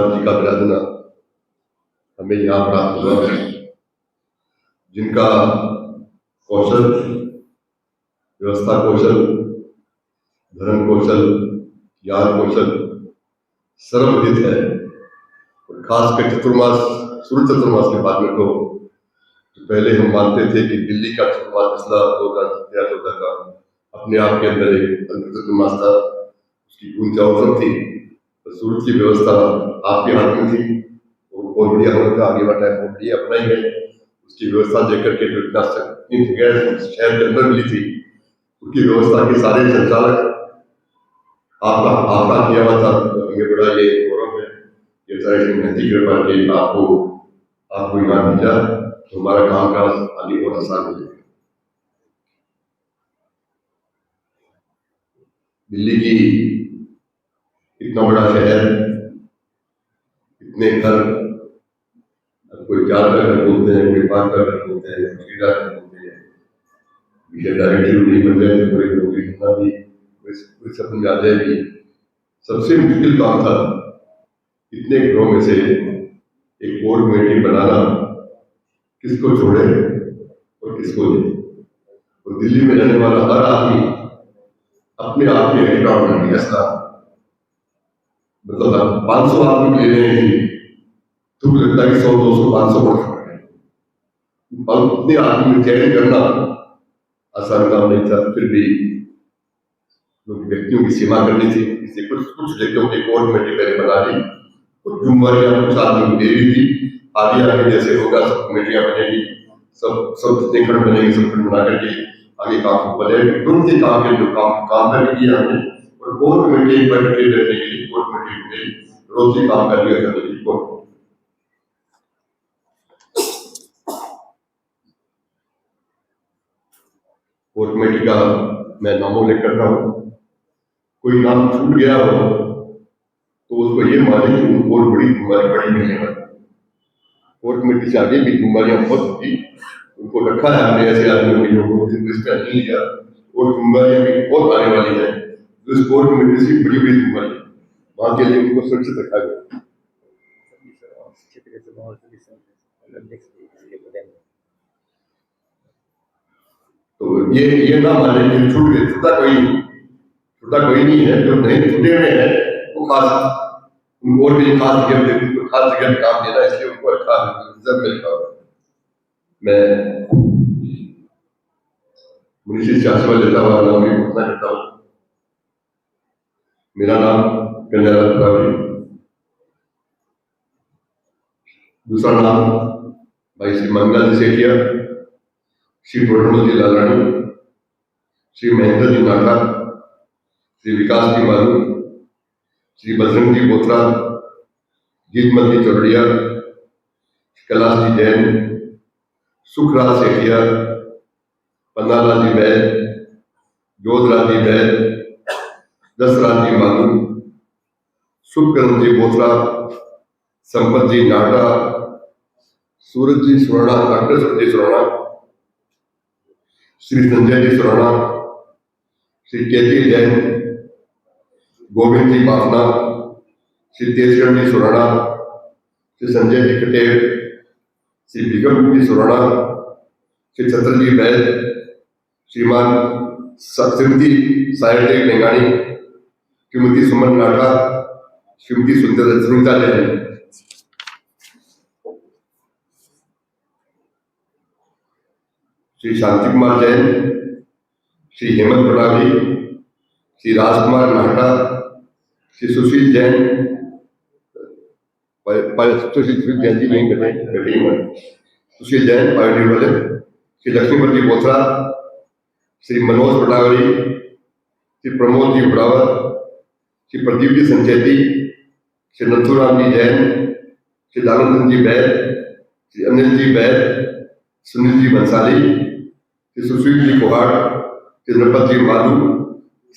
जी का विराजना हमें यहाँ प्राप्त हुआ है, जिनका कौशल, व्यवस्था कौशल, धर्म कौशल, ज्ञान कौशल सर्वविदित है। खासकर चतुर्मास, सूर्य चतुर्मास के बाद में तो पहले हम मानते थे कि दिल्ली का चतुर्मास पिछला 2013-14 का अपने आप के अंदर एक चतुर्मास था, उसकी ऊंचा अवसर थी। तो सूरत की व्यवस्था आपके हाथ में थी, बहुत बढ़िया होना था, आगे बढ़ा है, बहुत बढ़िया अपना ही है। उसकी व्यवस्था देकर के जो इतना जगह शहर के अंदर मिली थी, उसकी व्यवस्था के सारे संचालक आपका आपका किया हुआ था। हमें बड़ा ये गौरव है कि सारी महती कृपा के आपको इनाम मिला, तो हमारा काम काज आगे और आसान हो जाएगा। दिल्ली की इतना बड़ा शहर, इतने घर, कोई 4 का घर बोलते हैं, कोई 5 का घर बोलते हैं, कोई 6 का घर बोलते हैं। विषय डायरेक्टिव नहीं बन जाए तो पूरे लोग इतना भी समझ आ जाए कि सबसे मुश्किल काम था इतने घरों में से एक कोर कमेटी बनाना, किसको छोड़े और किसको ले। तो दिल्ली में रहने वाला हर आदमी अपने आप में एक्स्ट्राऑर्डिनरी, ऐसा मतलब 500 आदमी ले रहे थे तो लगता है कि 100, 200, 500 बढ़ सकते हैं। और उतने आदमी में चयन करना आसान काम नहीं था। फिर भी व्यक्तियों की सीमा करनी थी, इसलिए कुछ व्यक्तियों की कोर कमेटी पहले बना ली, कुछ जिम्मेवारियां कुछ आदमी को दे दी थी। आगे जैसे होगा सब कमेटियां बनेगी, सब जितने खंड बनेंगे सब खंड बना करके आगे काम बनेगा। तुरंत ही काम के जो काम कर किया हमने, और कोर कमेटी बैठे रहने के लिए कोर कमेटी रोज ही काम कर लिया करने के लिए कोर कमेटी का मैं नामोल्लेख कर रहा हूँ। कोई नाम छूट गया हो तो उसको ये माने कि उनको और बड़ी बीमारी बड़ी नहीं है। कोर कमेटी से आगे भी बीमारियां बहुत होती, उनको रखा है हमने ऐसे आदमियों के लोगों जिनको इस पर नहीं लिया, और बीमारियां भी बहुत आने वाली है। तो इस कोर कमेटी से बड़ी बड़ी बीमारी वहां के लिए उनको सुरक्षित रखा गया। तो ये ना माने कि छूट गए, छूटा कोई नहीं है। जो नहीं छूटे हुए हैं वो खास, उनको और भी खास जगह दे, उनको खास जगह काम देना, इसलिए उनको अच्छा रिजर्व मिलता है। मैं मुनीषी शास्त्री लेता हुआ नाम भी घोषणा करता हूँ। मेरा नाम कन्यालाल तिवारी, दूसरा नाम भाई श्री मंगला जी सेठिया, श्री प्रोटमल जी लालानी, श्री महेंद्र जी नाटा, श्री विकास जी मालू, श्री बजरंग जी बोत्रा, गीतमल जी चौड़िया, कैलाश जी जैन, सुखराज सेठिया, पन्नालाल जी बैद, जोधराज जी बैद, दसराज जी मालू, सुखकरण जी बोत्रा, संपत जी नाटा, सूरज जी सुराणा, डॉक्टर सूरज जी सुराणा, श्री संजय जी सुराणा, श्री केती जैन, गोविंद जी बाफना, श्री तेजगढ़ जी सुराणा, श्री संजय जी कटेर, श्री बिगम जी सुराणा, श्री छत्र जी बैद, श्रीमान श्रीमती सायरदेव मेंगानी, श्रीमती सुमन नाटा, श्रीमती सुनीता जैन, श्री शांति कुमार जैन, श्री हेमंत प्रणाली, श्री राजकुमार नाटा, श्री सुशील जैन, सुशील जैन जी नहीं बैठे, सुशील जैन पार्टी वाले, श्री लक्ष्मीपति बोथरा, श्री मनोज पटावरी, श्री प्रमोद जी उड़ावत, श्री प्रदीप जी संचेती, श्री नथुराम जी जैन, श्री दानंद जी बैद, श्री अनिल जी बैद, सुनील जी बंसाली, श्री सुशील जी कोहाड़, श्री नरपत जी मालू,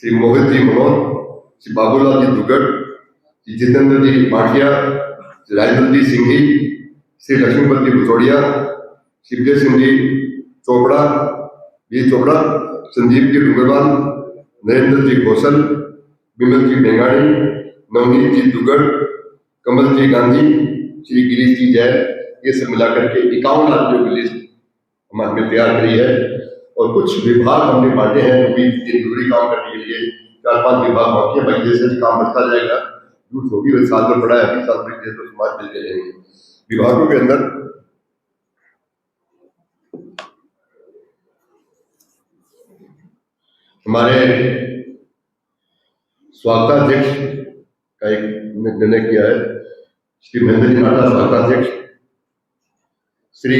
श्री मोहित जी मनोज, श्री बाबूलाल जी दुगड़, श्री जितेंद्र जी माठिया, श्री राजेंद्र जी सिंघी, श्री लक्ष्मीपति बुचौड़िया, श्री विजय सिंह जी चोपड़ा, बी चोपड़ा, संजीव जी डूंगरवाल, नरेंद्र जी कौशल, विमल जी मेंगाड़ी, नवनीत जी दुगड़, कमल जी गांधी, श्री गिरीश जी जैन, ये सब मिलाकर के 51 आदमियों की लिस्ट हमने तैयार करी है। और कुछ विभाग हमने बांटे हैं वो भी जरूरी काम करने के लिए, 4-5 विभाग बाकी है। बाकी जैसे काम बढ़ता जाएगा, झूठ होगी, वह साल में पड़ा है, अभी साल में तो समाज मिलते रहेंगे। विभागों के अंदर हमारे स्वागताध्यक्ष का एक निर्णय किया है, श्री महेंद्र जी नाटा स्वागताध्यक्ष। श्री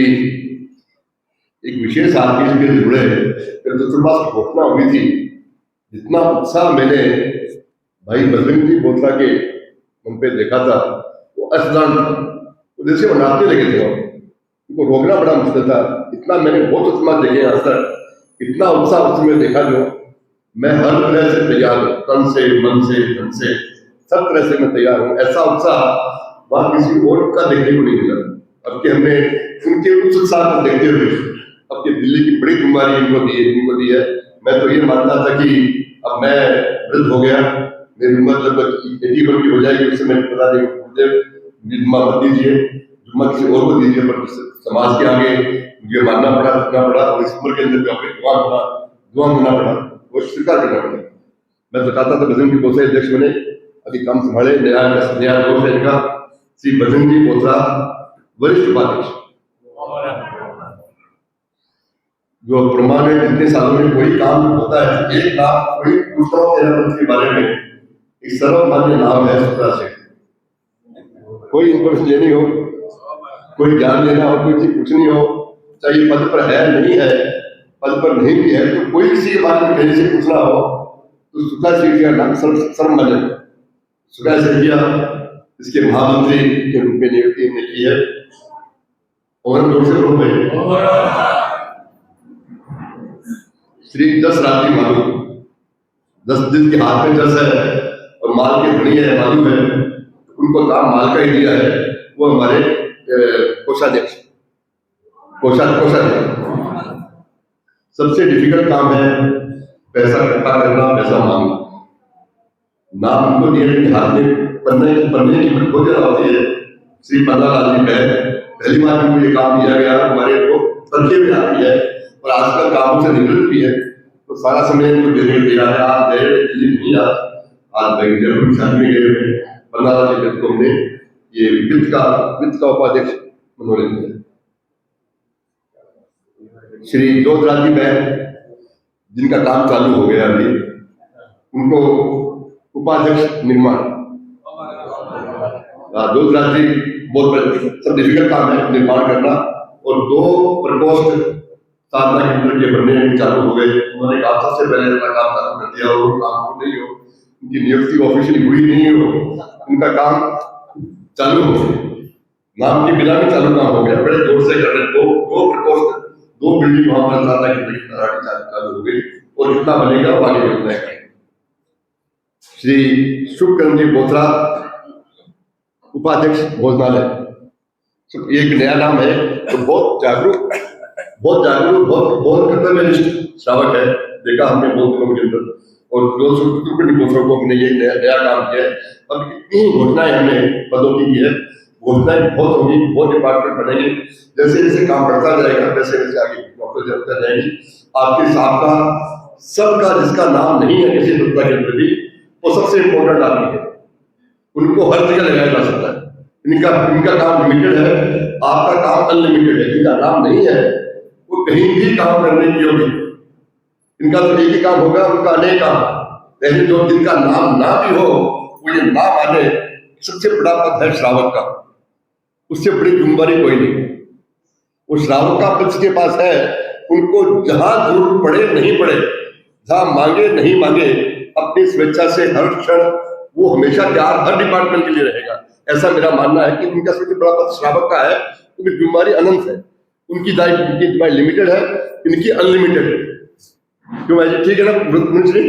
एक विशेष आदमी से जुड़े जब चतुर्मास की घोषणा हुई थी, जितना उत्साह मैंने भाई बजरंग जी बोथरा के मन पे देखा था वो असाधारण था। वो जैसे वो नाचने लगे थे, उनको रोकना बड़ा मुश्किल था। इतना मैंने बहुत उत्साह देखे आज तक, इतना उत्साह उसमें देखा जो मैं हर तरह से तैयार हूँ, तन से, मन से, धन से, सब तरह से मैं तैयार हूँ। ऐसा उत्साह वहां किसी और का देखने को नहीं मिला। अब के हमने उनके उस उत्साह को देखते हुए अब के दिल्ली की बड़ी बीमारी इनको दी है। मैं तो ये मानता था कि अब मैं वृद्ध हो गया, मेरी उम्र लगभग 81 की हो जाएगी, उससे मैंने बता दें जुम्मा मत दीजिए, जुम्मा किसी और को दीजिए, पर समाज के आगे मुझे मानना पड़ा, रखना पड़ा, और इस उम्र के अंदर अपने दुआ होना पड़ा, वो स्वीकार करना पड़ा। मैं बताता था बजरंग जी बोथरा अध्यक्ष बने, अभी काम संभाले, नया दोष है इनका, श्री बजरंग जी बोथरा वरिष्ठ उपाध्यक्ष, जो प्रमाण जितने सालों में कोई काम होता है, एक नाम कोई पूछता हो तेरा मंत्री के बारे में, एक सर्वमान्य नाम है सुप्रा से। कोई इंफॉर्मेशन लेनी हो, कोई ज्ञान लेना हो, कोई चीज पूछनी हो, चाहे पद पर है नहीं है, पद पर नहीं भी है, तो कोई किसी के बारे में कहीं से पूछना हो तो सुखा सिंह का नाम सर्वमान्य। सुखा सिंह इसके महामंत्री के रूप में नियुक्ति की है, और श्री 10 रात्रि मालू, 10 दिन के हाथ में 10 है और माल के धनी है, मालूम है, उनको काम माल का ही दिया है। वो हमारे कोषाध्यक्ष सबसे डिफिकल्ट काम है पैसा इकट्ठा करना, पैसा मांगना। नाम उनको दिया हाथ में पन्ने की खोजना होती है। श्री पन्नालाल जी पहली बार उनको ये काम दिया गया, हमारे को तनख्वाह भी आती है और आजकल कामों से निवृत्त भी है, तो सारा समय इनको देने दिया है। आज गए नहीं, आज बैंक जरूर साथ में गए पन्नालाल जी को हमने ये वित्त का उपाध्यक्ष मनोरंजन दिया। श्री जोधराज जी जिनका काम चालू हो गया अभी, उनको उपाध्यक्ष निर्माण, जोधराज जी बहुत सब डिफिकल्ट काम है निर्माण करना, और 2 प्रकोष्ठ साधना केंद्र के बनने चालू हो गए। उन्होंने कहा सबसे पहले अपना काम चालू कर दिया, और काम को नहीं हो, उनकी नियुक्ति ऑफिशियली हुई नहीं हो, उनका काम चालू हो गया, नाम के बिना भी चालू काम हो गया, बड़े जोर से कर रहे। 2 प्रकोष्ठ, 2 बिल्डिंग वहां पर साधना केंद्र की तरह चालू हो गई, और जितना बनेगा वो आगे बढ़ना है। श्री शुभकरण जी बोथरा उपाध्यक्ष भोजनालय, एक नया नाम है, तो बहुत जागरूक, बहुत कर्तव्यनिष्ठ श्रावक है, देखा हमने बहुत दिनों के अंदर, और 200 बोथरों को हमने ये नया काम किया है। अब इतनी घोषणाएं हमने पदों की है, घोषणाएं बहुत होगी, बहुत डिपार्टमेंट बनेंगे, जैसे जैसे काम बढ़ता जाएगा वैसे वैसे आगे नौकरी जरूरत जाएगी। आपके साथ का सबका जिसका नाम नहीं है किसी संस्था के अंदर भी, वो सबसे इम्पोर्टेंट आदमी है, उनको हर जगह लगाया जा सकता है। इनका काम लिमिटेड है, आपका काम अनलिमिटेड है। जिनका नाम नहीं है वो कहीं भी काम करने की होगी, इनका तो एक ही काम होगा, उनका अनेक काम। लेकिन जो जिनका नाम ना भी हो, वो ये नाम आने, सबसे बड़ा पद है श्रावक का, उससे बड़ी जिम्मेदारी कोई नहीं। वो श्रावक का पद के पास है, उनको जहां जरूरत पड़े नहीं पड़े, जहां मांगे नहीं मांगे, अपनी स्वेच्छा से हर क्षण वो हमेशा तैयार हर डिपार्टमेंट के लिए रहेगा। ऐसा मेरा मानना है कि उनका सबसे बड़ा पद श्रावक का है, उनकी जिम्मेदारी अनंत है, उनकी जिम्मेदारी लिमिटेड है, इनकी अनलिमिटेड है। क्यों भाई जी, ठीक है ना मुंशी?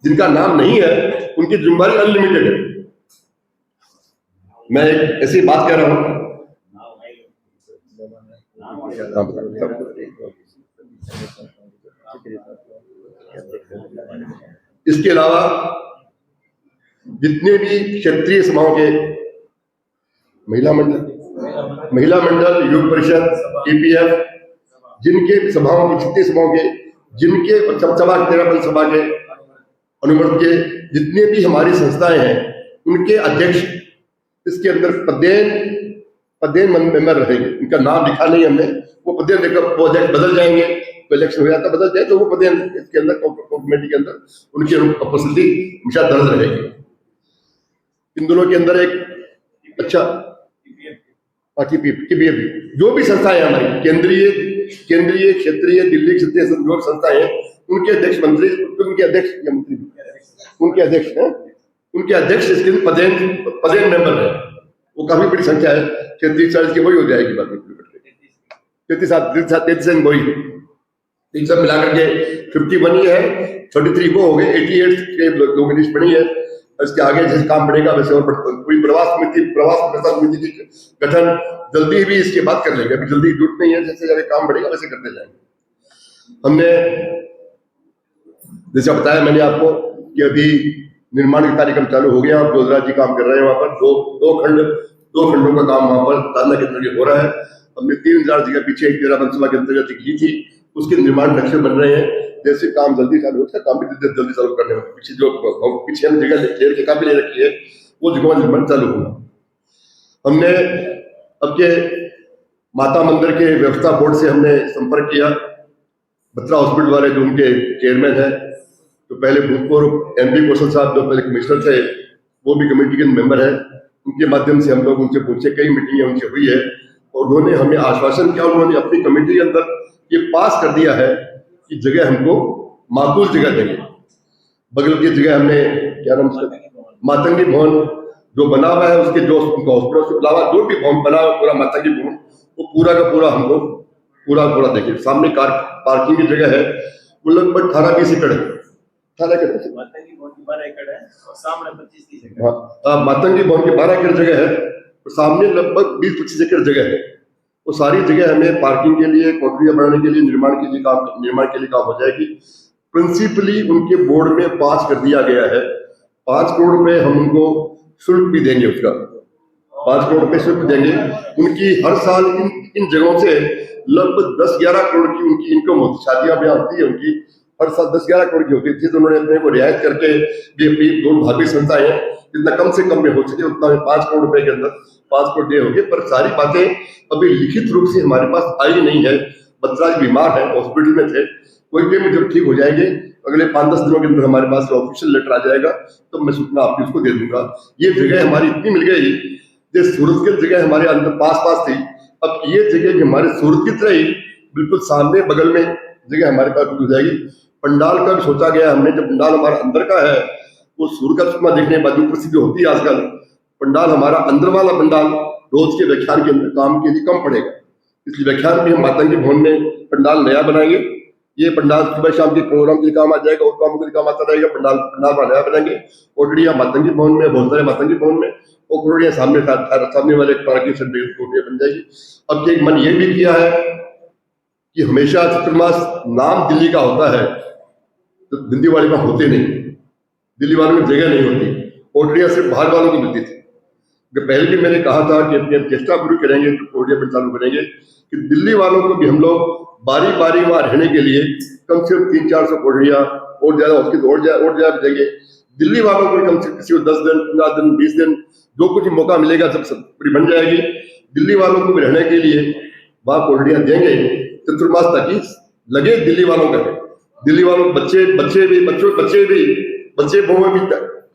जिनका नाम नहीं है उनकी जिम्मेदारी अनलिमिटेड है। मैं एक ऐसी बात कह रहा हूं, इसके अलावा जितने भी क्षेत्रीय सभाओं के महिला मंडल, युग परिषद, ईपीएफ, जिनके सभाओं की, छत्तीस सभाओं के, जिनके सभा 13 सभा के अनुमत के जितने भी हमारी संस्थाएं हैं उनके अध्यक्ष इसके अंदर पदेन मेंबर रहेंगे। उनका नाम लिखा नहीं हमने, वो पदेन लेकर वो अध्यक्ष बदल जाएंगे, तो इलेक्शन हो जाता बदल जाए तो वो पदेन इसके अंदर कमेटी के अंदर उनकी उपस्थिति हमेशा दर्ज रहेगी। इन दोनों के अंदर एक अच्छा जो भी संस्थाएं हमारी केंद्रीय क्षेत्रीय दिल्ली क्षेत्रीय जो संस्थाएं हैं उनके अध्यक्ष मंत्री, उनके अध्यक्ष इसके पदेन मेंबर है। वो काफी बड़ी संख्या है, 33-40 की वही हो जाएगी बात में, 33 वही, इन सब मिलाकर के 51 ही है, 33 वो हो गए, 88 के लोगों की लिस्ट बनी है। इसके आगे जैसे काम बढ़ेगा वैसे और पूरी प्रवास समिति की गठन जल्दी भी इसके बाद कर लेंगे, अभी जल्दी जरूरत नहीं है, जैसे जैसे काम बढ़ेगा वैसे करते जाएंगे। हमने जैसा बताया मैंने आपको कि अभी निर्माण का कार्यक्रम चालू हो गया, जोधराज जी काम कर रहे हैं वहां पर, दो खंडों का काम वहां पर साधना के अंतर्गत हो रहा है। हमने 3000 जगह पीछे एक डेरा बनसभा के अंतर्गत की थी, उसके निर्माण नक्शे बन रहे हैं। जैसे काम जल्दी चालू होता है, काम भी जल्दी चालू करने में पीछे हम जगह घेर के काफी ले रखी है, वो जगह निर्माण चालू होगा। हमने अब के माता मंदिर के व्यवस्था बोर्ड से हमने संपर्क किया, बत्रा हॉस्पिटल वाले जो उनके चेयरमैन है, तो पहले भूतपूर्व एमपी कौशल साहब जो पहले कमिश्नर थे वो भी कमेटी के मेंबर है, उनके माध्यम से हम लोग उनसे पूछे, कई मीटिंगें उनसे हुई है और उन्होंने हमें आश्वासन किया, उन्होंने अपनी कमेटी के अंदर ये पास कर दिया है कि जगह हमको माकूल जगह देंगे। बगल की जगह हमने क्या नाम से मातंगी भवन जो बना हुआ है उसके जो हॉस्पिटल से अलावा जो भी भवन बना हुआ पूरा मातंगी भवन, वो पूरा का पूरा हमको पूरा देखिए। सामने कार पार्किंग की जगह है, वो लगभग 18-20 एकड़ है, 18 एकड़ मातंगी भवन की 12 एकड़ है और सामने 25-30 एकड़। हाँ, मातंगी भवन की 12 एकड़ जगह है और सामने लगभग 20-25 एकड़ जगह है। वो सारी जगह हमें पार्किंग के लिए, कोठरियां बनाने के लिए, निर्माण के लिए काम हो जाएगी। प्रिंसिपली उनके बोर्ड में पास कर दिया गया है, 5 करोड़ रुपए हम उनको शुल्क भी देंगे, उसका 5 करोड़ रुपए शुल्क देंगे। उनकी हर साल इन जगहों से लगभग 10-11 करोड़ की उनकी इनकम होती, शादियां ब्याह होती है उनकी, हर साल 10-11 करोड़ की होती थी। तो उन्होंने अपने को रियायत करके भी अपनी दो भाभी संस्थाएं हैं, जितना कम से कम में हो सके उतना 5 करोड़ रुपए के अंदर 5 करोड़ दिए होंगे। पर सारी बातें अभी लिखित रूप से हमारे पास आई नहीं है। बत्रा बीमार है, हॉस्पिटल में थे, कोई टाइम जब ठीक हो जाएंगे अगले 5-10 दिनों के अंदर हमारे पास ऑफिशियल लेटर आ जाएगा तो मैं सूचना आपको उसको दे दूंगा। ये जगह हमारी इतनी मिल गई, जो सूरत की जगह हमारे अंदर पास थी, अब ये जगह हमारे सूरत की तरह ही बिल्कुल सामने बगल में जगह हमारे पास हो जाएगी। पंडाल का भी सोचा गया हमने, जब पंडाल हमारा अंदर का है, वो सूर्य का चश्मा देखने बाद जो प्रसिद्ध होती है आजकल, पंडाल हमारा अंदर वाला पंडाल रोज के व्याख्यान के अंदर काम के लिए कम पड़ेगा, इसलिए व्याख्यान भी हम मातंगी भवन में पंडाल नया बनाएंगे। ये पंडाल सुबह शाम के प्रोग्राम के लिए काम आ जाएगा और काम के लिए काम आता रहेगा। पंडाल नया बनाएंगे, कोठरियां मातंगी भवन में, बहुत सारे मातंगी भवन में, और कोठरियां सामने वाले पार्किंग सेट कोठरियां बन जाएगी। अब एक मन ये भी किया है कि हमेशा चतुर्मास नाम दिल्ली का होता है, तो दिल्ली वाले में होते नहीं, दिल्ली वालों में जगह नहीं होती, कोठरियां सिर्फ बाहर वालों को मिलती थी। पहले भी मैंने कहा था कि अपनी चेष्टा पूरी करेंगे, तो कोठरियां पर चालू करेंगे कि दिल्ली वालों को भी हम लोग बारी बारी वहां रहने के लिए कम से कम 300-400 कोठरियां और ज्यादा उसकी और ज्यादा देंगे। दिल्ली वालों को कम से कम किसी को 10 दिन, 15 दिन, 20 दिन जो कुछ मौका मिलेगा सब पूरी बन जाएगी। दिल्ली वालों को भी रहने के लिए वहां कोठरियां देंगे चतुर्मास, ताकि लगे दिल्ली वालों का है। दिल्ली वालों बच्चे बहुएं भी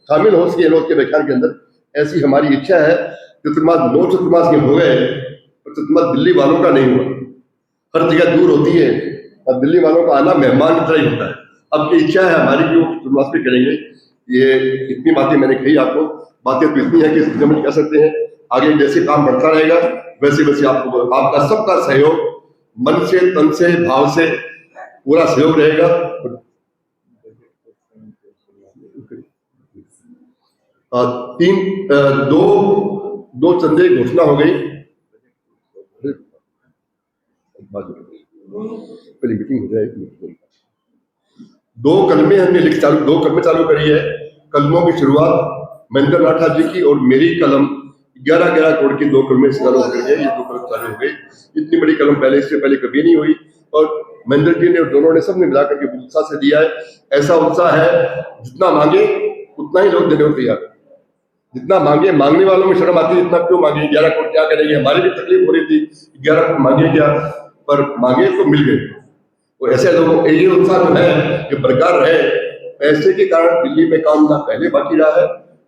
शामिल हो सके लोग के व्याख्यान के अंदर, ऐसी हमारी इच्छा है। चतुर्मास 9 चतुर्मास के हो गए, पर चतुर्मास दिल्ली वालों का नहीं हुआ, हर जगह दूर होती है और दिल्ली वालों का आना मेहमान की तरह ही होता है। अब की इच्छा है हमारी कि वो चतुर्मास भी करेंगे। ये इतनी बातें मैंने कही आपको, बातें तो इतनी है कि नहीं कर सकते हैं। आगे जैसे काम बढ़ता रहेगा वैसे वैसे आपको आपका सबका सहयोग मन से, तन से, भाव से पूरा सहयोग रहेगा। दो चंदे की घोषणा हो गई, पहले मीटिंग हो जाएगी। 2 कलमें हमने दो कलमें चालू करी है। कलमों की शुरुआत महेंद्र नाथ जी की और मेरी कलम 11 करोड़ की 2 कलमें चालू हो गई, ये 2 कलम चालू हो गई। इतनी बड़ी कलम पहले, इससे पहले कभी नहीं हुई। और महेंद्र जी ने और दोनों ने सबने मिलाकर के उत्साह से दिया है। ऐसा उत्साह है, जितना मांगे उतना ही लोग देने को तैयार है। जितना मांगे, मांगने वालों में शर्म आती है, इतना क्यों मांगे, 11 करोड़ क्या करेंगे। हमारी भी तकलीफ हो रही थी 11 करोड़ मांगे क्या, पर मांगे तो मिल गए। तो ऐसे लोगों ये उत्साह जो है ये बरकरार रहे। पैसे के कारण दिल्ली में काम ना पहले बाकी रहा है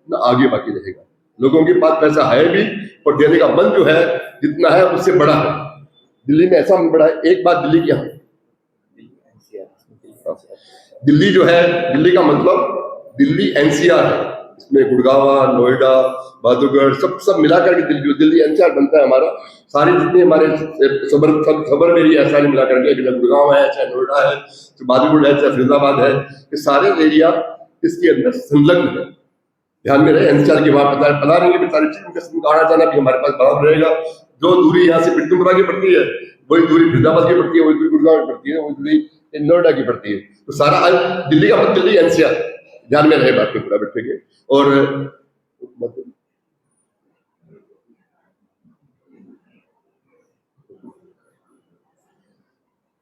ना आगे बाकी रहेगा। लोगों के पास पैसा है भी और देने का मन जो है जितना है उससे बड़ा है। दिल्ली में ऐसा मन बड़ा है। एक बात दिल्ली की, दिल्ली जो है, दिल्ली का मतलब दिल्ली एनसीआर है। इसमें गुड़गांव, नोएडा, बहादुरगढ़ सब मिलाकर के दिल्ली एनसीआर बनता है हमारा। सारे जितने हमारे सबर एरिया है सारे मिलाकर के, गुड़गांव है, चाहे नोएडा है, चाहे बहादुरगढ़ है, चाहे फरीदाबाद है, ये सारे एरिया इसके अंदर संलग्न है। ध्यान में रहे, एनसीआर की वहां पता नहीं कि सारी चीज आना जाना भी हमारे पास बराबर रहेगा। जो दूरी यहाँ से पिट्टूपुरा की पड़ती है वही दूरी फरीदाबाद की पड़ती है, वही दूरी गुड़गांव की पड़ती है, वही दूरी नोएडा की पड़ती है। तो सारा दिल्ली का मतलब दिल्ली एनसीआर, ध्यान में रहे बात में पूरा बैठेंगे। और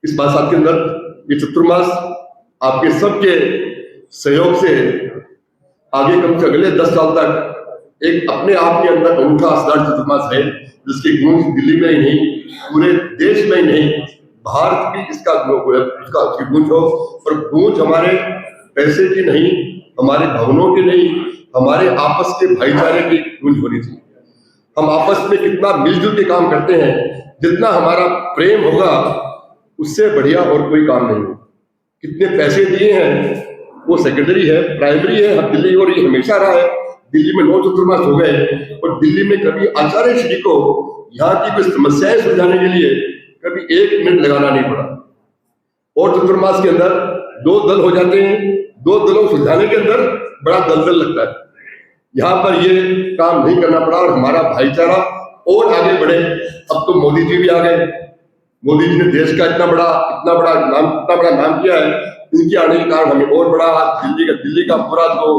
इस मास के अंदर ये चतुर्मास आपके सबके सहयोग से आगे कम से अगले 10 साल तक एक अपने आप के अंदर अनूठा असरदार चतुर्मास है, जिसकी गूंज दिल्ली में ही नहीं पूरे देश में ही नहीं भारत की इसका गूंज हो। और गूंज हमारे पैसे की नहीं, हमारे भवनों की नहीं, हमारे आपस के भाईचारे की गूंज होनी चाहिए। हम आपस में कितना मिलजुल के काम करते हैं, जितना हमारा प्रेम होगा उससे बढ़िया और कोई काम नहीं हो। कितने पैसे दिए हैं वो सेकेंडरी है, प्राइमरी है। हम दिल्ली, और ये हमेशा रहा है, दिल्ली में 9 चतुर्मास हो गए और दिल्ली में कभी आचार्य श्री को यहाँ की कुछ समस्याएं सुलझाने के लिए कभी 1 मिनट लगाना नहीं पड़ा। और चतुर्मास के अंदर 2 दल हो जाते हैं, 2 दलों सुलझाने के अंदर बड़ा दलदल लगता है। यहाँ पर ये काम नहीं करना पड़ा और हमारा भाईचारा और आगे बढ़े। अब तो मोदी जी भी आ गए। मोदी जी ने देश का इतना बड़ा नाम किया है। इनके आने के कारण हमें और बड़ा दिल्ली का पूरा जो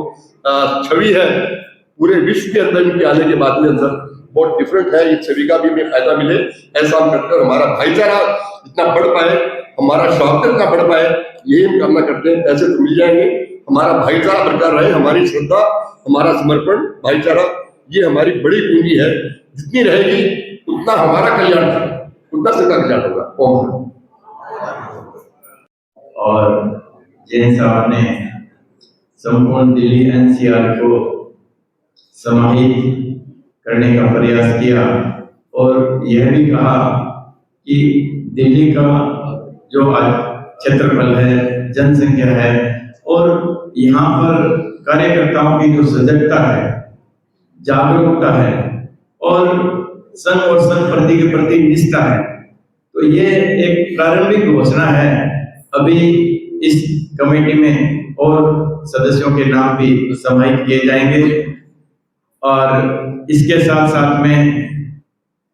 छवि है पूरे विश्व के अंदर इनके आने के बाद में अंदर बहुत डिफरेंट है। ये छवि का भी हमें फायदा मिले, ऐसा हम करते हैं। हमारा भाईचारा इतना बढ़ पाए, हमारा स्वागत इतना बढ़ पाए, यही हम करना करते हैं। पैसे तो मिल जाएंगे, हमारा भाईचारा बरकरार रहे, हमारी श्रद्धा, हमारा समर्पण, भाईचारा, ये हमारी बड़ी पूंजी है। जितनी रहेगी उतना हमारा कल्याण है, उतना सबका कल्याण होगा। और जैन साहब ने संपूर्ण दिल्ली एनसीआर को समाहित करने का प्रयास किया और यह भी कहा कि दिल्ली का जो आज क्षेत्रफल है, जनसंख्या है और यहाँ पर कार्यकर्ताओं की जो सजगता है, जागरूकता है और संघ और संघ प्रति के प्रति निष्ठा है, तो ये एक प्रारंभिक घोषणा है। अभी इस कमेटी में और सदस्यों के नाम भी समाहित किए जाएंगे और इसके साथ साथ में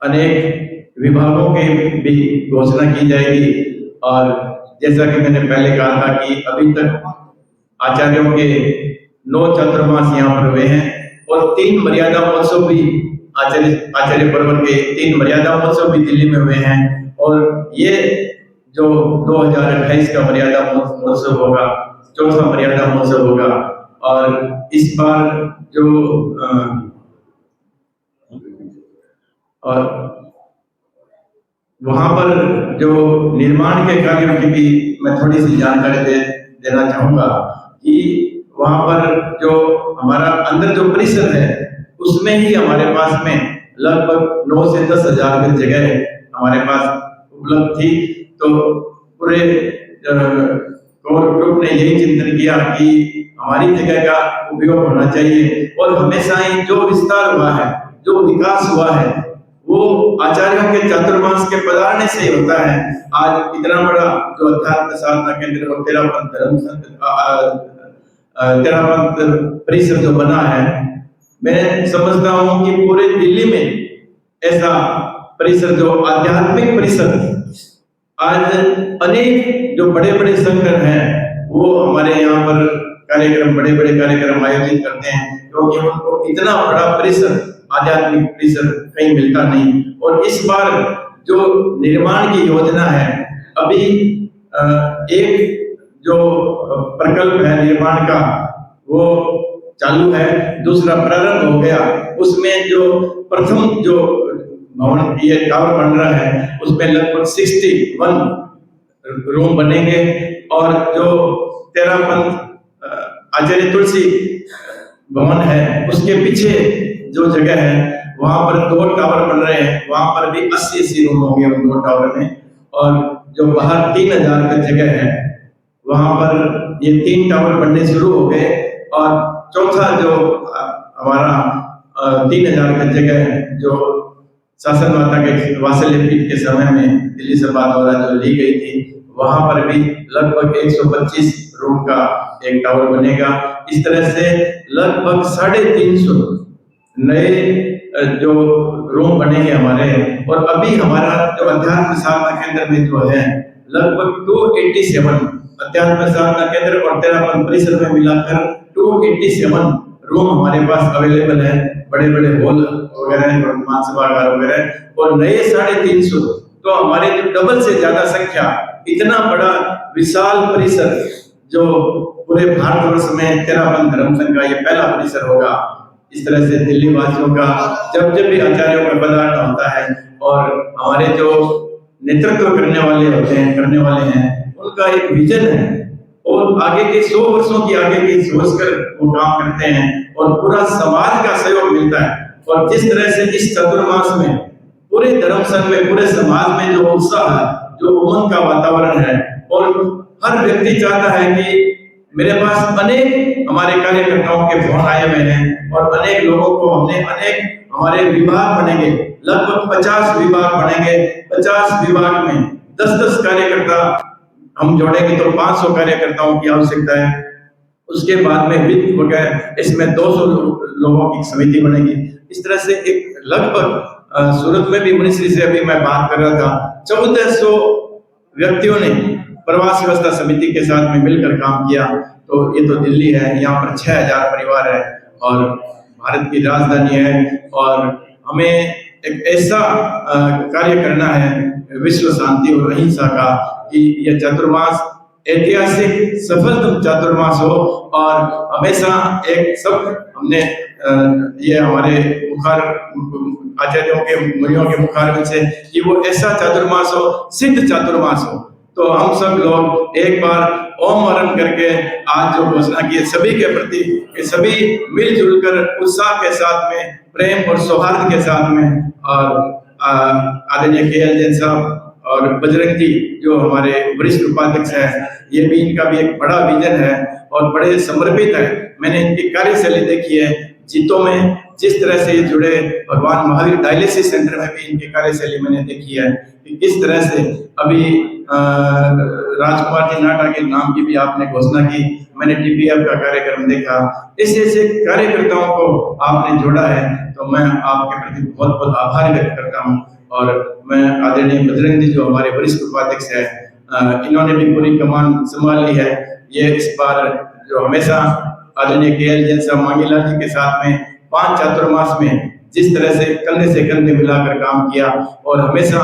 अनेक विभागों के भी घोषणा की जाएगी। और जैसा कि मैंने पहले कहा था कि अभी तक आचार्यों के 9 चतुर्मास यहाँ पर हुए हैं और 3 मर्यादा महोत्सव भी आचार्य पर्व के 3 मर्यादा महोत्सव भी दिल्ली में हुए हैं। और ये जो 2028 का मर्यादा महोत्सव होगा, 4वां मर्यादा महोत्सव होगा। और इस बार जो और वहां पर जो निर्माण के कार्यों की भी मैं थोड़ी सी जानकारी देना चाहूंगा कि वहां पर जो हमारा अंदर जो परिसर है उसमें ही हमारे पास में लगभग 9 से 10 हजार की जगह हमारे पास उपलब्ध थी। तो पूरे कोर ग्रुप ने यही चिंतन किया कि हमारी जगह का उपयोग होना चाहिए और हमेशा ही जो विस्तार हुआ है, जो विकास हुआ है, वो आचार्यों के चतुर्मास के पधारने से ही होता है। आज इतना बड़ा जो अध्यात्म साधना केंद्र और तेरापंथ परिसर जो बना है, मैं समझता हूँ कि पूरे दिल्ली में ऐसा परिसर जो आध्यात्मिक परिसर, आज अनेक जो बड़े बड़े संगठन हैं वो हमारे यहाँ पर बड़े बड़े कार्यक्रम आयोजित करते हैं, क्योंकि उनको इतना बड़ा परिसर आध्यात्मिक परिसर कहीं मिलता नहीं। और इस बार जो निर्माण की योजना है, अभी एक जो प्रकल्प है निर्माण का वो चालू है, दूसरा प्रारंभ हो गया। उसमें जो प्रथम जो भवन ये टावर बन रहा है उसमें लगभग 61 रूम बनेंगे। और जो तेरापंथ आचार्य तुलसी भवन है उसके पीछे जो जगह है वहां पर 2 टावर बन रहे हैं, वहां पर भी 80 रूम होंगे उन 2 टावर में। और जो बाहर 3000 का जगह है वहां पर ये 3 टावर बनने शुरू हो गए। और चौथा जो हमारा 3000 का जगह है जो शासन माता के वात्सल्य पीठ के समय में दिल्ली सभा द्वारा जो ली गई थी, वहां पर भी लगभग 125 रूम का एक टावर बनेगा। इस तरह से लगभग 350 नए जो रूम बनेंगे हमारे। और अभी हमारा जो अध्यात्म साधना केंद्र में जो है लगभग 287 अध्यात्म साधना केंद्र और तेरापंथ परिसर में मिलाकर 287 रूम हमारे पास अवेलेबल है। बड़े बड़े हॉल वगैरह, वर्तमान सभागार वगैरह और नए 350। तो हमारे जो डबल से ज्यादा संख्या, इतना बड़ा विशाल परिसर जो पूरे भारतवर्ष में तेरापंथ धर्म संघ का ये पहला परिसर होगा। इस तरह से दिल्ली वासियों का जब भी आचार्यों का पदार्पण होता है और हमारे जो नेतृत्व करने वाले हैं उनका एक विजन है और आगे के 100 वर्षों की आगे की सोचकर वो काम करते हैं और पूरा समाज का सहयोग मिलता है। और जिस तरह से इस चतुर्मास में पूरे धर्म संघ में, पूरे समाज में जो उत्साह है, जो उमंग का वातावरण है और हर व्यक्ति चाहता है कि मेरे पास अनेक हमारे कार्यकर्ताओं के फोन आए हुए हैं और अनेक लोगों को अनेक हमारे विभाग बनेंगे, लगभग 50 विभाग बनेंगे। 50 विभाग में 10-10 कार्यकर्ता हम जोड़ेंगे तो 500 कार्यकर्ताओं की आवश्यकता है। उसके बाद में वित्त वगैरह इसमें 200 लोगों की समिति बनेगी। इस तरह से एक लगभग सूरत में भी मिनिस्ट्री से अभी मैं बात कर रहा था, 1400 व्यक्तियों ने प्रवास व्यवस्था समिति के साथ में मिलकर काम किया। तो ये तो दिल्ली है, यहाँ पर 6000 परिवार है और भारत की राजधानी है और हमें एक ऐसा कार्य करना है विश्व शांति और अहिंसा का कि यह चतुर्मास ऐतिहासिक सफलतम चातुर्मास हो। और हमेशा एक सब हमने ये हमारे मुखार आचार्यों के मुनियों के मुखार में से कि वो ऐसा चातुर्मास हो, सिद्ध चातुर्मास हो। तो हम सब लोग एक बार ओम आरंभ करके आज जो घोषणा की सभी के प्रति कि सभी मिलजुल कर उत्साह के साथ में, प्रेम और सौहार्द के साथ में, और आदरणीय KL जैन साहब और बजरंग जी जो हमारे वरिष्ठ उपाध्यक्ष हैं, ये भी इनका भी एक बड़ा विजन है और बड़े समर्पित है। मैंने इनकी कार्यशैली देखी है जीतों में, जिस तरह से जुड़े भगवान महावीर डायलिसिस सेंटर में भी इनकी कार्यशैली मैंने देखी है कि किस तरह से अभी राजकुमार जी नाटा के नाम की भी आपने घोषणा की, मैंने TPF का कार्यक्रम देखा। ऐसे कार्यकर्ताओं को आपने जोड़ा है तो मैं आपके प्रति बहुत बहुत आभार व्यक्त करता हूँ। और मैं आदरणीय बजरंग जी जो हमारे वरिष्ठ उपाध्यक्ष है, इन्होंने भी पूरी कमान संभाल ली है। ये इस बार जो हमेशा आदरणीय KL जैन साहब मांगीलाल जी के साथ में 5 चातुर्मास में जिस तरह से कंधे मिलाकर काम किया और हमेशा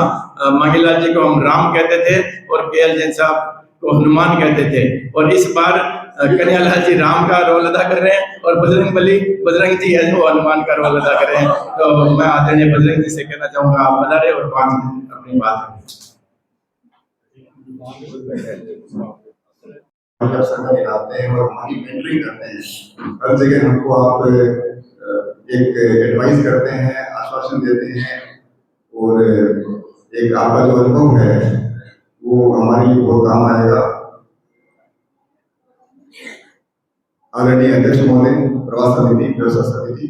मांगीलाल जी को हम राम कहते थे और KL जैन साहब को हनुमान कहते थे। और इस बार कन्हैयालाल जी राम का रोल अदा कर रहे हैं और बजरंग जी है जो हनुमान का रोल अदा कर रहे हैं। तो मैं आदरणीय बजरंग जी से कहना चाहूंगा आप बता रहे और 5 मिनट अपनी बात आते हैं और हमारी मेंटरिंग करते हैं। हर जगह हमको आप एक एडवाइस करते हैं, आश्वासन देते हैं और एक आपका जो अनुभव है वो हमारे लिए बहुत काम आएगा। आदरणीय अध्यक्ष महोदय, प्रवास समिति, व्यवस्था समिति,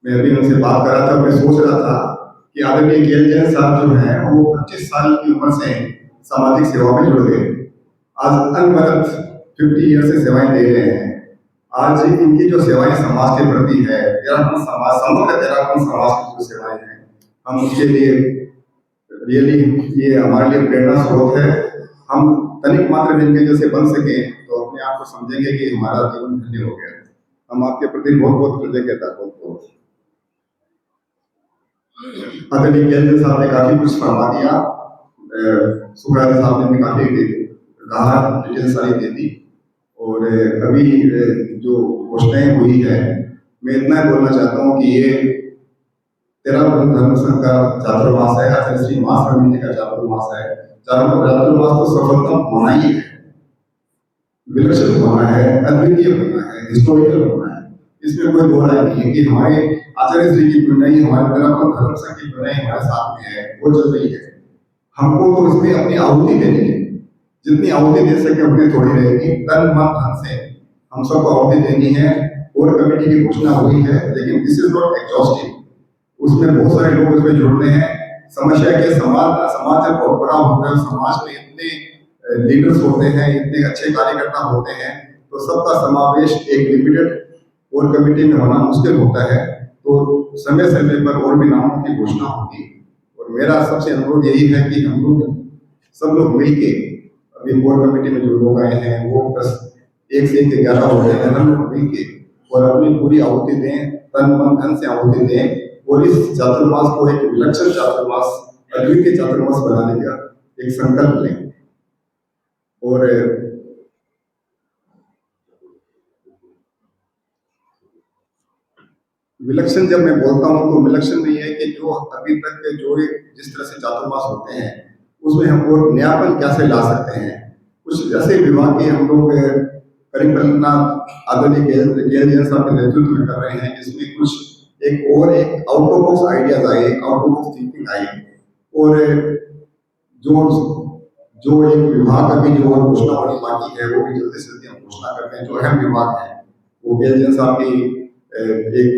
मैं अभी उनसे बात कर रहा था, मैं सोच रहा था कि आदरणीय KL जैन साहब जो हैं वो 25 साल की उम्र से सामाजिक सेवा में जुड़ गए। आज अनवरत 50 ईयर से सेवाएं दे रहे हैं। आज इनकी जो सेवाएं समाज के प्रति है, तेरापंथ समाज, समग्र तेरापंथ समाज की जो सेवाएं हैं, हम उसके लिए रियली ये हमारे लिए प्रेरणा स्रोत है। हम तनिक मात्र जिनके जैसे बन सके तो अपने आप को समझेंगे कि हमारा जीवन धन्य हो गया। हम आपके प्रति बहुत बहुत कृतज्ञता करते हैं। आदरणीय केंद्र साहब ने काफी कुछ फरमा दिया, सुब्रानी साहब ने भी काफी कहा, डिटेल सारी दे दी। और अभी जो घोषणाएं हुई है, मैं इतना ही बोलना चाहता हूँ कि ये 13 धर्म संघ का चातुर्मास है, आचार्य श्री मास समिति का चातुर्मास है। चातुर्मास तो सफलता होना ही है, विलक्षण होना है, अद्वितीय होना है, हिस्टोरिकल होना है। इसमें कोई दो राय नहीं है कि हमारे आचार्य श्री की प्रणयी, हमारे धर्म संघ की प्रणयी हमारे साथ में है, वो चल रही है। हमको तो इसमें अपनी आहुति देनी है, जितनी आहुति दे सके उतनी थोड़ी रहेगी। तन मन धन से हम सबको आहुति देनी है। कोर कमेटी की घोषणा हुई है, लेकिन दिस इज नॉट एग्जॉस्टिव। उसमें बहुत सारे लोग इसमें जुड़ने हैं। समस्या के समाज जब बहुत बड़ा होता है, समाज में इतने लीडर्स होते हैं, इतने अच्छे कार्यकर्ता होते हैं, तो सबका समावेश एक लिमिटेड कोर कमेटी में होना मुश्किल होता है। तो समय समय पर और भी नामों की घोषणा होगी। और मेरा सबसे अनुरोध यही है कि हम लोग सब लोग मिलके, अभी कोर कमेटी में जो लोग आए हैं वो बस 1 से 11 हो गए हैं, हम लोग मिलके और अपनी पूरी आहुति दें, तन मन धन से आहुति दें और इस चातुर्मास को एक विलक्षण चातुर्मास, अद्वितीय चातुर्मास बनाने का एक संकल्प लें। और विलक्षण जब मैं बोलता हूं तो विलक्षण नहीं है कि जो अभी तक के जो जिस तरह से चातुर्मास होते हैं उसमें हम और नयापन कैसे ला सकते हैं। कुछ ऐसे विभाग के हम लोग परिकल्पना आदरणीय केएल साहब के नेतृत्व में कर रहे हैं, जिसमें कुछ एक आउट ऑफ बॉक्स आइडियाज आए, out of box thinking I. और जो एक विभाग अभी जो घोषणा होनी बाकी है वो भी जल्दी से जल्दी हम घोषणा करते हैं। जो अहम विभाग है वो केएल साहब की एक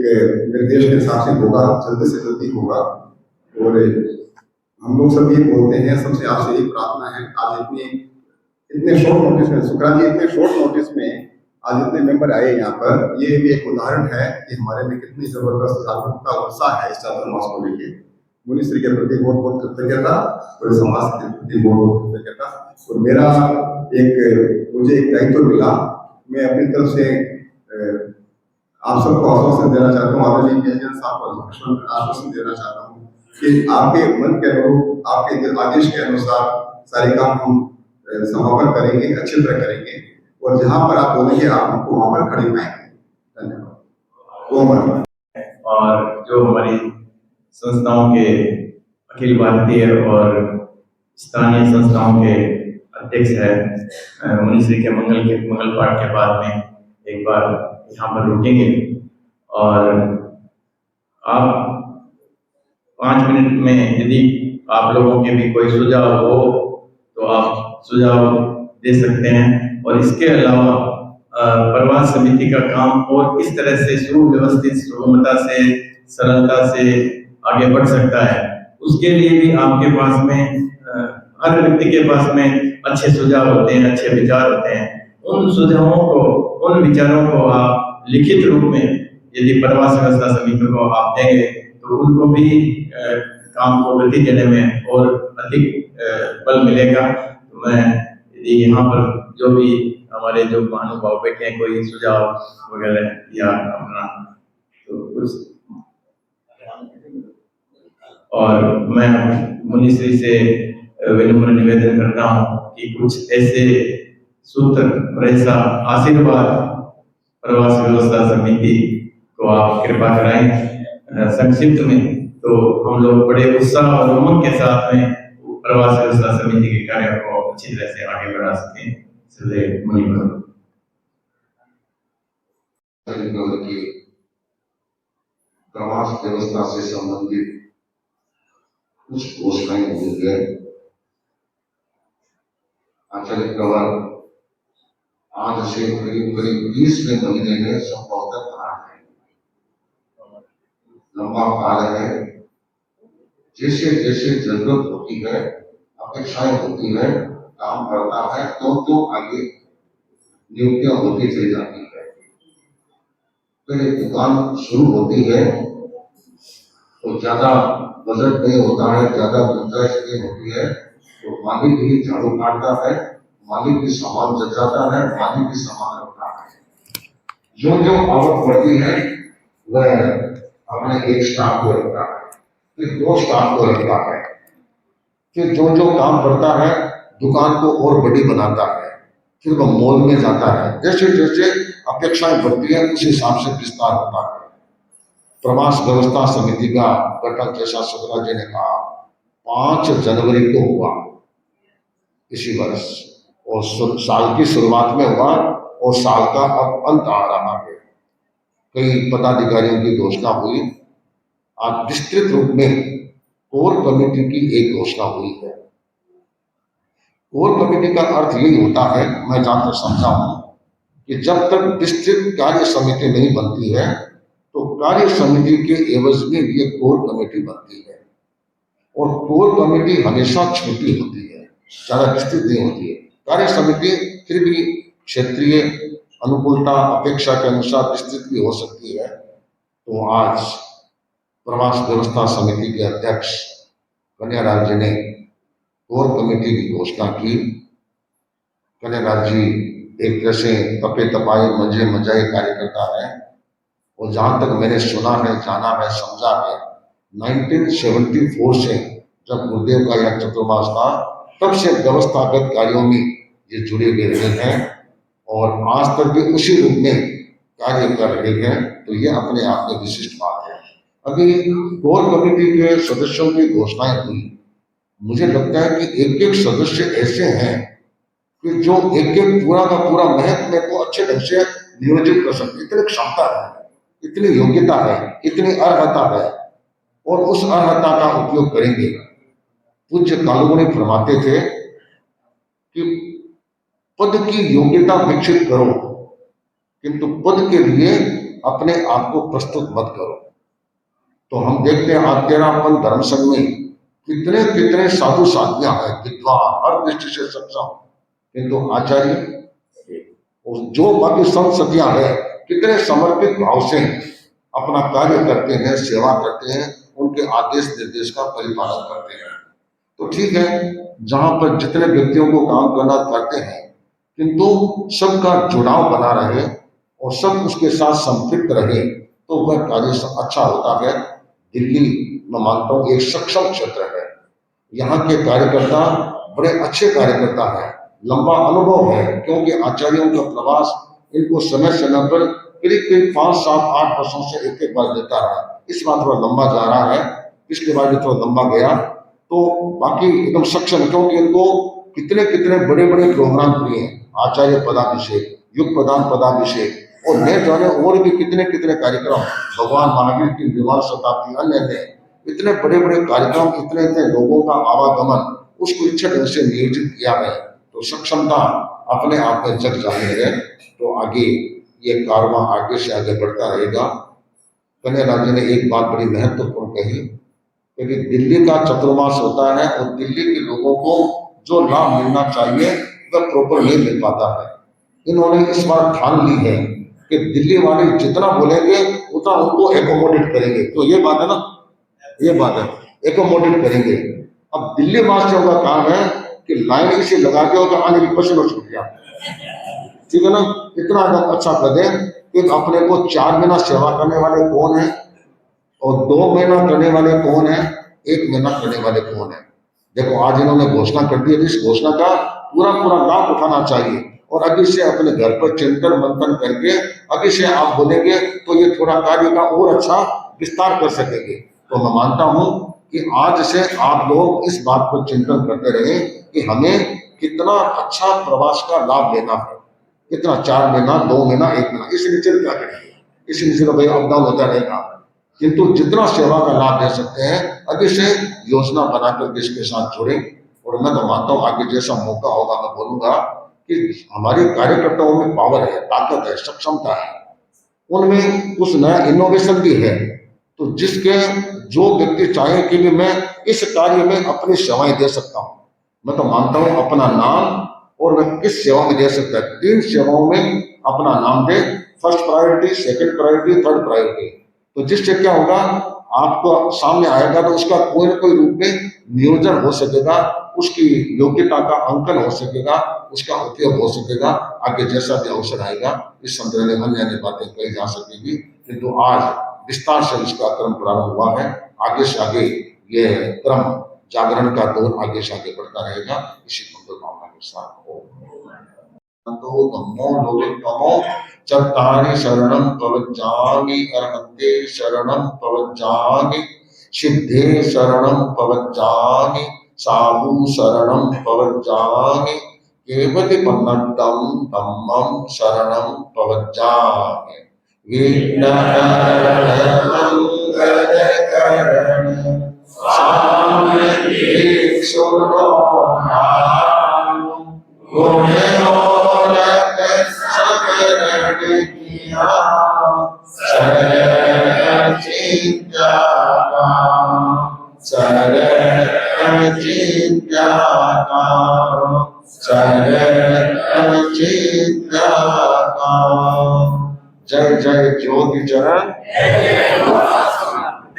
निर्देश के हिसाब से होगा, जल्दी से जल्दी होगा। और हम लोग सब ये बोलते हैं, सबसे आपसे ये प्रार्थना है, आज इतने शॉर्ट नोटिस में सुखराज जी, इतने शॉर्ट नोटिस में आज इतने मेंबर आए यहाँ पर, ये भी एक उदाहरण है कि हमारे में कितनी जबरदस्त जागरूकता उत्साह है इस चातुर्मास को लेके। मुनिश्री के प्रति बहुत बहुत कृतज्ञता, पूरे समाज के प्रति बहुत बहुत कृतज्ञता। और मुझे एक दायित्व मिला, मैं अपनी तरफ से आप सबको आश्वासन देना चाहता हूँ, आदरणीय केएल साहब को आश्वासन देना चाहता हूँ कि आपके मन के अनुरूप, आपके आदेश के अनुसार सारे काम हम समापन करेंगे, अच्छी तरह करेंगे। और जहां पर आप बोलेंगे आप हमको वहां पर खड़े पाएंगे। धन्यवाद। और जो हमारी संस्थाओं के अखिल भारतीय और स्थानीय संस्थाओं के अध्यक्ष है, मुनिश्री के मंगल पाठ के बाद में एक बार यहाँ पर रुकेंगे और आप 5 मिनट में यदि आप लोगों के भी कोई सुझाव हो तो आप सुझाव दे सकते हैं। और इसके अलावा प्रवास समिति का काम और किस तरह से सुव्यवस्थित, सुगमता से, सरलता से आगे बढ़ सकता है, उसके लिए भी आपके पास में हर व्यक्ति के पास में अच्छे सुझाव होते हैं, अच्छे विचार होते हैं। उन सुझावों को, उन विचारों को आप लिखित रूप में यदि प्रवास व्यवस्था समिति को आप देंगे तो उनको भी काम को गति देने में और अधिक बल मिलेगा। तो मैं यदि यहाँ पर जो भी हमारे जो महानुभाव बैठे हैं, कोई सुझाव वगैरह या अपना तो कुछ, और मैं मुनिश्री से विनम्र निवेदन करता हूँ कि कुछ ऐसे सूत्र और ऐसा आशीर्वाद प्रवास व्यवस्था समिति को आप कृपा कराएं। संक्षिप्त में तो हम लोग बड़े उत्साह और उमंग के साथ में प्रवास व्यवस्था समिति के कार्य को अच्छी तरह से आगे बढ़ा सकें। इसलिए मुनिवर प्रवास व्यवस्था से संबंधित कुछ घोषणाएं हुई है। आचार्य कंवर आज से करीब 20वें महीने में संभवतः बना है, लंबा काल है। जैसे जैसे जरूरत होती है, अपेक्षाएं होती है, काम करता है, तो आगे नियुक्तियां होती चली जाती है। फिर एक दुकान शुरू होती है तो ज्यादा बजट नहीं होता है, ज्यादा गुंजाइश नहीं होती है, तो मालिक ही झाड़ू काटता है, मालिक भी सामान जचाता है, मालिक भी सामान रखता है। जो आवक बढ़ती है वह अपने एक स्टाफ को रखता है। फिर 2 स्टाफ को रखता है, फिर जो जो काम करता है दुकान को और बड़ी बनाता है, फिर वह मॉल में जाता है। जैसे जैसे अपेक्षाएं बढ़ती है उस हिसाब से विस्तार होता है। प्रवास व्यवस्था समिति का गठन, जैसा शुक्ला जी ने कहा, 5 जनवरी को हुआ इसी वर्ष, और साल की शुरुआत में हुआ और साल का अब अंत आ रहा है। कई पदाधिकारियों की घोषणा हुई। आज विस्तृत रूप में कोर कमेटी की एक घोषणा हुई है। कोर कमेटी का अर्थ यही होता है, मैं जहां तक समझा हूं, कि जब तक विस्तृत कार्य समिति नहीं बनती है तो कार्य समिति के एवज में ये कोर कमेटी बनती है। और कोर कमेटी हमेशा छोटी होती है, ज्यादा विस्तृत नहीं होती है। कार्य समिति फिर भी क्षेत्रीय अनुकूलता अपेक्षा के अनुसार विस्तृत भी हो सकती है। तो आज प्रवास व्यवस्था समिति के अध्यक्ष कन्हैयालाल जी ने कोर कमेटी की घोषणा की। कन्हैयालाल जी एक तरह से तपे तपाए मंजे मजाए कार्यकर्ता है, और जहां तक मैंने सुना है, जाना है, समझा है, 1974 से जब गुरुदेव का यह चतुर्मास था तब से व्यवस्थागत कार्यों में ये जुड़े हुए रहे हैं और आज तक भी उसी रूप में कार्य कर रहे हैं। तो ये अपने आप में विशिष्ट बात है। अभी कोर कमेटी के सदस्यों की घोषणाएं हुई, मुझे लगता है कि एक एक सदस्य ऐसे हैं कि जो एक एक पूरा का पूरा महत्व को अच्छे ढंग से नियोजित कर सकते, इतनी क्षमता है, इतनी योग्यता है, इतनी अर्हता है, और उस अर्हता का उपयोग करेंगे। पूज्य कालूगुणी फरमाते थे कि पद की योग्यता विकसित करो, किंतु पद के लिए अपने आप को प्रस्तुत मत करो। तो हम देखते हैं आज 13 धर्म संघ में कितने कितने साधु साधियां हैं, विद्वान, हर दृष्टि से सक्षम, किंतु आचार्य और जो बाकी संत सतियां हैं कितने समर्पित भाव से अपना कार्य करते हैं, सेवा करते हैं, उनके आदेश निर्देश का परिपालन करते हैं। तो ठीक है, जहां पर जितने व्यक्तियों को काम करना करते हैं, किंतु सबका जुड़ाव बना रहे और सब उसके साथ संपृक्त रहे तो वह कार्य अच्छा होता है। दिल्ली मैं मानता हूँ एक सक्षम क्षेत्र है, यहाँ के कार्यकर्ता बड़े अच्छे कार्यकर्ता हैं, लंबा अनुभव है, क्योंकि आचार्यों का प्रवास इनको समय समय पर करीब 5, 7, 8 वर्षों से एक बार देता है। इस बार थोड़ा लंबा जा रहा है, पिछले बार भी थोड़ा लंबा गया, तो बाकी एकदम सक्षम, क्योंकि इनको कितने कितने बड़े बड़े प्रोग्राम किए हैं, आचार्य पदाभिषेक, युग प्रदान पदाभिषेक, और नए जाने और भी कितने कितने कार्यक्रम, भगवान महावीर की निर्वाण शताब्दी, अन्य इतने बड़े बड़े कार्यक्रम, इतने इतने लोगों का आवागमन, उसको इच्छा ढंग से नियोजित किया है। तो सक्षमता अपने आप में जग जाहिर है। तो आगे ये कारवां आगे से आगे बढ़ता रहेगा। कन्हैयालाल जी ने एक बात बड़ी महत्वपूर्ण कही, क्योंकि दिल्ली का चतुर्मास होता है और दिल्ली के लोगों को जो लाभ मिलना चाहिए वह प्रॉपर नहीं मिल पाता है। इन्होंने इस बार ठान ली है कि दिल्ली वाले जितना बोलेंगे उतना उनको एकोमोडेट करेंगे। तो ये बात है ना, ये बात है, एकोमोडेट करेंगे। अब दिल्ली वासियों का काम है कि लाइन इसे लगा के और आने की पसीना छूट गया, ठीक है ना, इतना अच्छा कर दें कि अपने को 4 महीना सेवा करने वाले कौन है और 2 महीना करने वाले कौन है, 1 महीना करने वाले कौन है। देखो आज इन्होंने घोषणा कर दी है, इस घोषणा का पूरा पूरा लाभ उठाना चाहिए और अभी से अपने घर पर चिंतन मंथन करके अभी से आप बोलेंगे तो ये थोड़ा कार्य का और अच्छा विस्तार कर सकेंगे। तो मैं मानता हूं कि आज से आप लोग इस बात पर चिंतन करते रहे कि हमें कितना अच्छा प्रवास का लाभ लेना है, कितना 4 महीना, 2 महीना, 1 महीना, इस नीचे क्या करेंगे, इस नीचे तो भाई अप डाउन होता रहेगा, किंतु जितना सेवा का लाभ दे सकते हैं अभी से योजना बनाकर इसके साथ जुड़े। और मैं तो मानता हूँ आगे जैसा मौका होगा मैं बोलूंगा कि हमारे कार्यकर्ताओं में पावर है, ताकत है, सक्षमता है, उनमें कुछ नया इनोवेशन भी है। तो जिसके जो व्यक्ति चाहे कि भी मैं इस कार्य में अपनी सेवाएं दे सकता हूँ, मैं तो मानता हूँ अपना नाम और वह किस सेवा में दे सकता है, 3 सेवाओं में अपना नाम दे, first priority, second priority, third priority. तो जिससे क्या होगा, आपको सामने आएगा तो उसका कोई न कोई रूप में नियोजन हो सकेगा, उसकी योग्यता का अंकन हो सकेगा, उसका उपयोग हो सकेगा। आगे जैसा भी अवसर आएगा इस संदर्भ में अन्य बातें कही जा सकेगी, किंतु आज विस्तार से इसका क्रम प्रारंभ हुआ है। आगे से आगे ये क्रम जागरण का दौर आगे से आगे बढ़ता रहेगा। इसी मंगल कामना के साथ हो तो धम्मो लोलितमो चत्तारि शरणं पवज्जामि अरहन्ते शरणं पवज्जामि सिद्धे शरणं पवज्जामि साधु शरणं पवज्जामि केवलिपन्नद्धं धम्मं शरणं पवज्जामि विघ्नहरणं सामवेदि सुनो जय जय ज्योति चरण